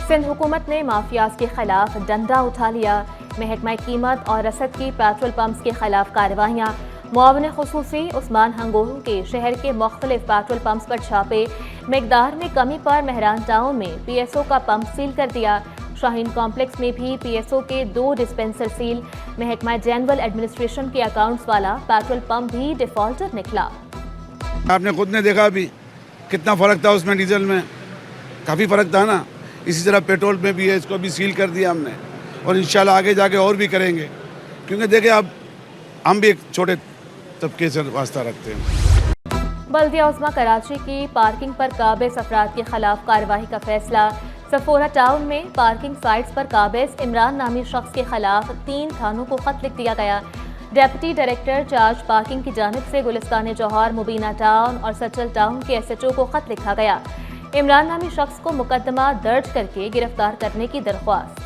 सिंध हुकूमत ने माफियाज के खिलाफ डंडा उठा लिया। महकमा कीमत और रसद की पेट्रोल पंप्स के खिलाफ कार्रवाइयाँ। मुआवन खुसूसी उस्मान हंगोरू के शहर के मुख्तलिफ पेट्रोल पंप्स पर छापे। मिकदार में कमी पर मेहरान टाउन में PSO का पंप सील कर दिया। शाहीन कॉम्प्लेक्स में भी PSO के 2 डिस्पेंसर सील। महकमा जनरल एडमिनिस्ट्रेशन के अकाउंट्स वाला पेट्रोल पंप भी डिफॉल्टर निकला। आपने खुद ने देखा अभी कितना फ़र्क था उसमें, डीजल में काफ़ी फ़र्क था ना। इसी तरह पेट्रोल में भी है, इसको भी सील कर दिया हमने और इंशाल्लाह आगे जाके और भी करेंगे, क्योंकि देखिए अब हम भी एक छोटे तबके से वास्ता रखते हैं। बल्दिया उस्मा कराची की पार्किंग पर काबिज अफराद के खिलाफ कार्रवाई का फैसला। सफोरा टाउन में पार्किंग साइट्स पर काबिज इमरान नामी शख्स के खिलाफ 3 थानों को खत लिख दिया गया। डेप्यूटी डायरेक्टर चार्ज पार्किंग की जानिब से गुलिस्तान जौहर, मुबीना टाउन और सचल टाउन के SHO को खत लिखा गया। इमरान नामी शख्स को मुकदमा दर्ज करके गिरफ्तार करने की दरख्वास्त।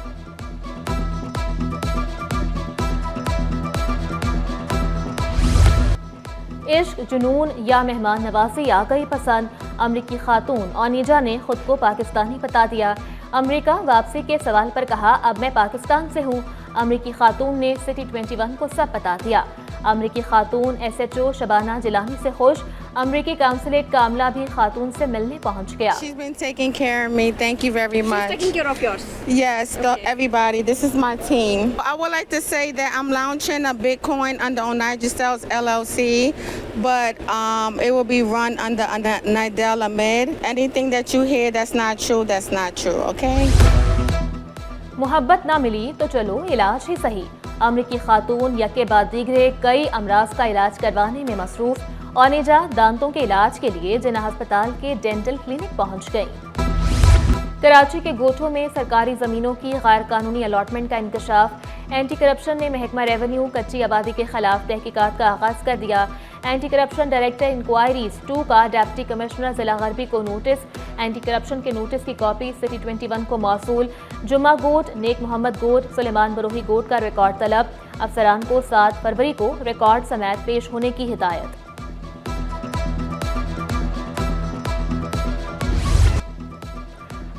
इश्क, जुनून या मेहमान नवाजी आ गई पसंद। अमरीकी खातून ओनिजा ने खुद को पाकिस्तानी बता दिया। अमरीका वापसी के सवाल पर कहा, अब मैं पाकिस्तान से हूँ। अमरीकी खातून ने सिटी 21 को सब बता दिया। अमरीकी खातून SHO शबाना जिलानी से खुश। अमरीकी काउंसलेट का अमला भी खातून से मिलने पहुंच गया। She's been taking care of me. Thank you very much. She's taking care of yours. Yes, everybody. This is my team. I would like to say that I'm launching a Bitcoin under Onaja Styles LLC, but it will be run under Nidal Ahmed. Anything that you hear that's not true, that's not true. Okay? मोहब्बत ना मिली तो चलो इलाज ही सही। अमरीकी खातून यके बाद दीगरे कई अमराज का इलाज करवाने में मसरूफ। ओनिजा दांतों के इलाज के लिए जिन्ना अस्पताल के डेंटल क्लिनिक पहुंच गई। कराची के गोठों में सरकारी जमीनों की गैर कानूनी अलॉटमेंट का इंकशाफ। एंटी करप्शन ने महकमा रेवेन्यू कच्ची आबादी के खिलाफ तहकीकात का आगाज कर दिया। एंटी करप्शन डायरेक्टर इंक्वायरीज 2 का डिप्टी कमिश्नर जिला गरबी को नोटिस। एंटी करप्शन के नोटिस की कॉपी सिटी 21 को मौसूल। जुम्मा गोट, नेक मोहम्मद गोट, सुलेमान बरोही गोट का रिकॉर्ड तलब। अफसरान को 7 फरवरी को रिकॉर्ड समेत पेश होने की हिदायत।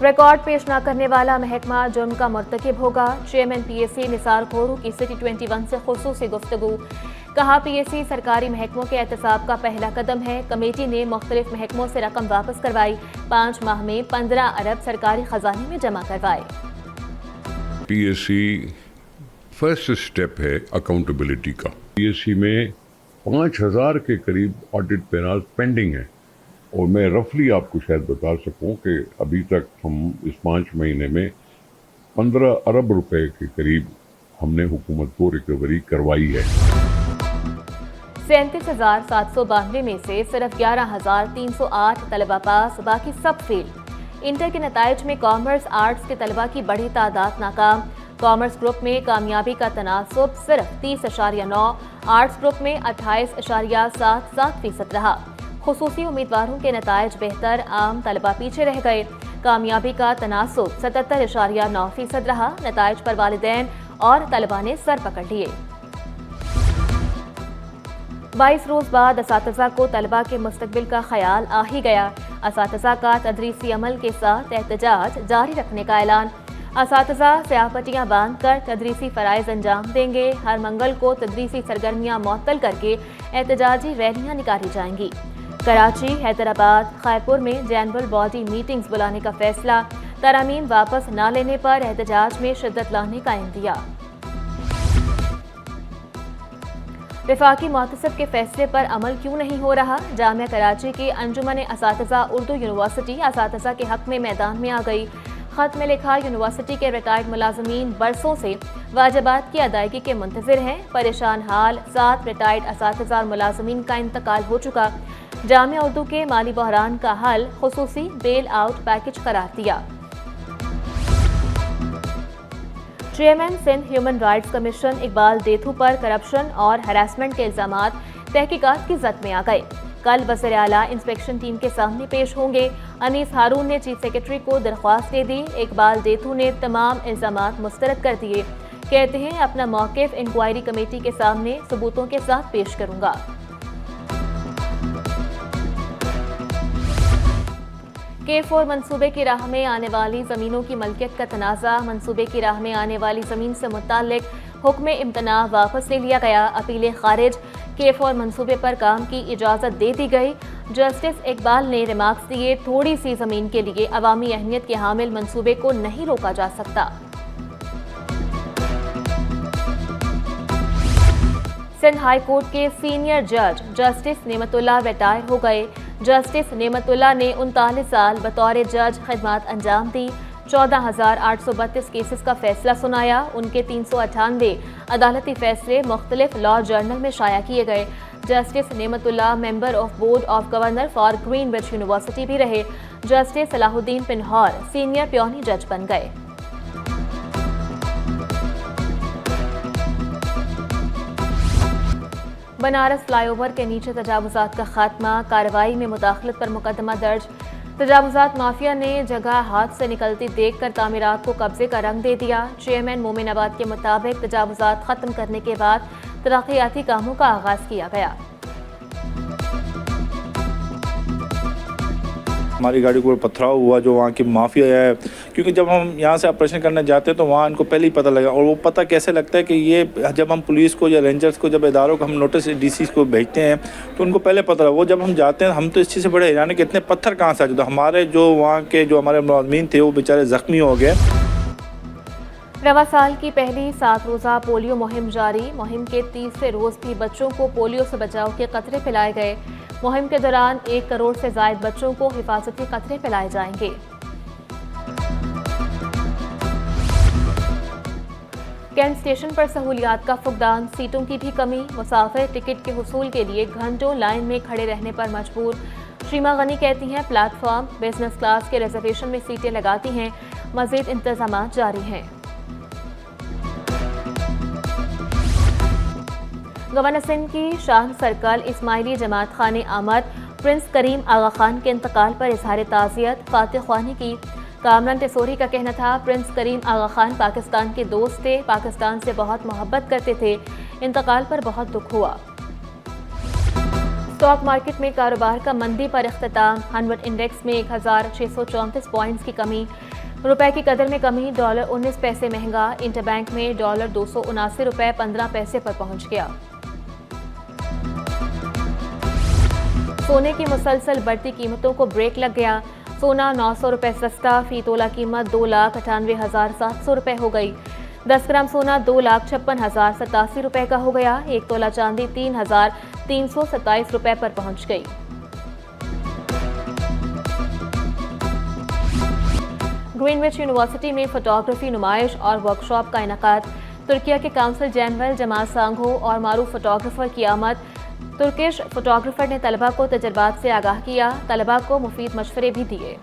रिकॉर्ड पेश न करने वाला महकमा जुर्म का मुर्तकिब होगा। चेयरमैन PSC निसार खोरू की सिटी 21 से खुसूसी गुफ्तगू। कहा, PSC सरकारी महकमों के एहतसाब का पहला कदम है। कमेटी ने मुख्तलिफ महकमों से रकम वापस करवाई। 5 माह में 15 अरब सरकारी खजाने में जमा करवाए। PSC फर्स्ट स्टेप है अकाउंटेबिलिटी का। PSC में 5000 के करीब ऑडिट पैनल पेंडिंग है और मैं रफली आपको शायद बता सकूं कि अभी तक हम इस 5 महीने में 15 अरब रुपए के करीब हमने हुकूमत को रिकवरी करवाई है। 37,792 में से सिर्फ 11,308 तलबा पास, बाकी सब फेल। इंटर के नताइज में कॉमर्स आर्ट्स के तलबा की बड़ी तादाद नाकाम। कॉमर्स ग्रुप में कामयाबी का तनासुब सिर्फ 30.9, आर्ट्स ग्रुप में 28.77% रहा। खुसूसी उम्मीदवारों के नताइज बेहतर, आम तलबा पीछे रह गए। कामयाबी का तनासुब 77.9% रहा। नताइज पर वालिदैन और तलबा ने सर पकड़ लिए। 22 रोज बाद असातिज़ा को तलबा के मुस्तकबिल का ख्याल आ ही गया। असातिज़ा का तदरीसी अमल के साथ एहतजाज जारी रखने का ऐलान। असातिज़ा स्याहपट्टियाँ बांध कर तदरीसी फ़राइज़ अंजाम देंगे। हर मंगल को तदरीसी सरगर्मियाँ मुअत्तल करके एहतजाजी रैलियाँ निकाली जाएंगी। कराची, हैदराबाद, खैरपुर में जनरल बॉडी मीटिंग्स बुलाने का फैसला। तरामीम वापस न लेने पर एहतजाज में शिद्दत लाने का इंदिया। वफाकी मुअत्तसिब के फैसले पर अमल क्यों नहीं हो रहा? जामिया कराची की अंजुमन असातिज़ा उर्दू यूनिवर्सिटी असातिज़ा के हक में मैदान में आ गई। खत में लिखा, यूनिवर्सिटी के रिटायर्ड मुलाजमीन बरसों से वाजिबात की अदायगी के मुंतज़िर हैं। परेशान हाल 7 रिटायर्ड असातिज़ा और मुलाजमीन का इंतकाल हो चुका। जामिया उर्दू के माली बहरान का हल खुसूसी बेल आउट पैकेज करार दिया। Chairman Sindh human rights commission Iqbal Detho पर करप्शन और हरासमेंट के इल्जामात तहकीकात की जद में आ गए। कल वज़ीर आला इंस्पेक्शन टीम के सामने पेश होंगे। अनीस हारून ने चीफ सेक्रेटरी को दरख्वास्त दे दी। इकबाल देथू ने तमाम इल्जामात मुस्तरद कर दिए। कहते हैं, अपना मौक़िफ़ इंक्वायरी कमेटी के सामने सबूतों के साथ पेश करूंगा। K4 मंसूबे की राह में आने वाली ज़मीनों की मलकियत का तनाज़ा, मंसूबे की राह में आने वाली ज़मीन से मुताल्लिक हुक्म इम्तना वापस ले लिया गया, अपीलें खारिज, K4 मंसूबे पर काम की इजाज़त दे दी गई। जस्टिस इकबाल ने रिमार्क्स दिए, थोड़ी सी ज़मीन के लिए अवामी अहमियत के हामिल मंसूबे को नहीं रोका जा सकता। सिंध हाई कोर्ट के सीनियर जज जस्टिस नेमतुल्लाह रिटायर हो गए। जस्टिस नेमतुल्लाह ने 39 साल बतौर जज खिदमत अंजाम दी। 14,832 केसेस का फैसला सुनाया। उनके 398 अदालती फैसले मुख्तलिफ लॉ जर्नल में शाया किए गए। Justice Nematullah member of board of governor for Greenwich university भी रहे। जस्टिस सलाहुद्दीन पिन्हौर सीनियर प्योनी जज बन गए। बनारस फ्लाईओवर के नीचे तजावुजात का खात्मा, कार्रवाई में मुदाखलत पर मुकदमा दर्ज। तजावुजात माफिया ने जगह हाथ से निकलती देखकर तामीरात को कब्जे का रंग दे दिया। चेयरमैन मोमिनाबाद के मुताबिक तजावुजात खत्म करने के बाद तरक्याती कामों का आगाज किया गया। हमारी गाड़ी को पथराव हुआ जो वहाँ की माफिया है, क्योंकि जब हम यहाँ से ऑपरेशन करने जाते हैं तो वहाँ इनको पहले ही पता लगा। और वो पता कैसे लगता है कि ये जब हम पुलिस को या रेंजर्स को, जब इदारों को हम नोटिस डीसी को भेजते हैं तो उनको पहले पता लगा। वो जब हम जाते हैं हम तो इस चीज़ से बड़े हैरान है कि इतने पत्थर कहाँ से आ जाते। हमारे जो वहाँ के जो हमारे मुलाज़मीन थे वो बेचारे ज़ख्मी हो गए। रवा साल की पहली 7 रोज़ा पोलियो मुहिम जारी। मुहिम के तीसरे रोज़ भी बच्चों को पोलियो से बचाव के कतरे पिलाए गए। मुहिम के दौरान 1 करोड़ से ज़ायद बच्चों को हिफाजती कतरे पिलाए जाएंगे। कैंट स्टेशन पर सहूलियात का फुकदान, सीटों की भी कमी, मुसाफिर टिकट के हुसूल के लिए घंटों लाइन में खड़े रहने पर मजबूर। शीमा गनी कहती हैं प्लेटफॉर्म बिजनेस क्लास के रिजर्वेशन में सीटें लगाती हैं, मज़ीद इंतजाम जारी हैं। गवर्नर सिंध की शान सर्कल इस्माइली जमात खाने आमद, प्रिंस करीम आगा खान के इंतकाल पर इजहार ताज़ियत, फातिह ख्वानी की। कामरान टेसोरी का कहना था प्रिंस करीम आगा खान पाकिस्तान के दोस्त थे, पाकिस्तान से बहुत मोहब्बत करते थे, इंतकाल पर बहुत दुख हुआ। स्टॉक मार्केट में कारोबार का मंदी पर इख्तिताम, 100 इंडेक्स में 1634 पॉइंट्स की कमी, रुपए की कदर में कमी, डॉलर 19 पैसे महंगा, इंटरबैंक में डॉलर 279 रुपए 15 पैसे पर पहुंच गया। सोने की मुसलसल बढ़ती कीमतों को ब्रेक लग गया। सोना 900 रुपए सस्ता, फी तोला कीमत 2,98,700 रुपए हो गई। 10 ग्राम सोना 2,56,087 रुपए का हो गया। 1 तोला चांदी 3,327 रुपए पर पहुंच गई। ग्रीनविच यूनिवर्सिटी में फोटोग्राफी नुमाइश और वर्कशॉप का इनेकाद। तुर्किया के काउंसिल जनरल जमाल सांघो और मारूफ फोटोग्राफर की आमद। तुर्किश फोटोग्राफर ने तलबा को तजर्बात से आगाह किया, तलबा को मुफीद मशवरे भी दिए।